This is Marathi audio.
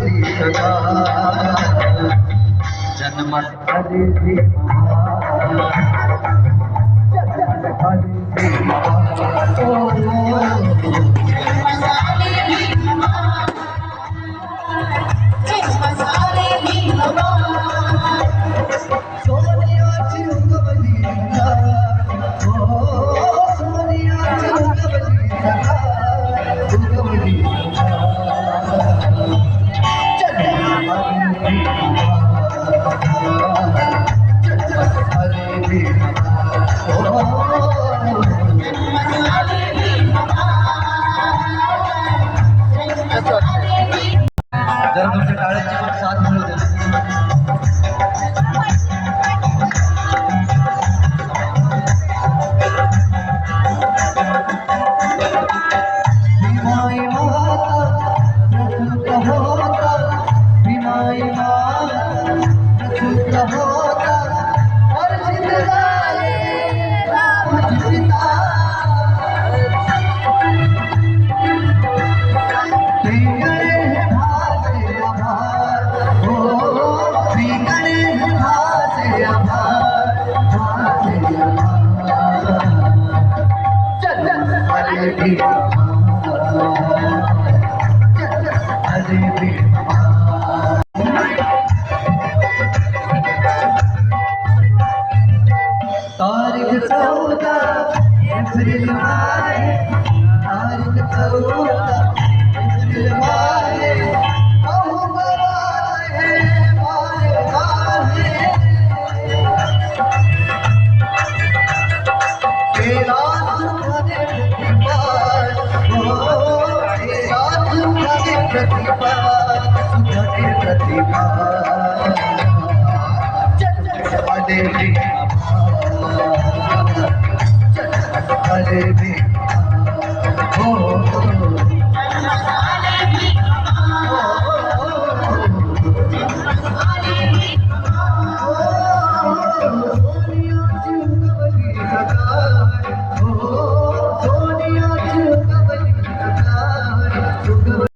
लागली सदा जन्मात आलेली सोनियाची उगवली सोनियाची उगवली जरा तुमच्या टाळ्याची पण साथ मिळू दे. तारीख 14 एप्रिल आहे तारीख 14 एप्रिल आहे अहो बरात है मारे आहे तेरा सुखाने प्रतिपाद हो तेरा सुखाने प्रतिपाद सुखाने प्रतिपाद आले रे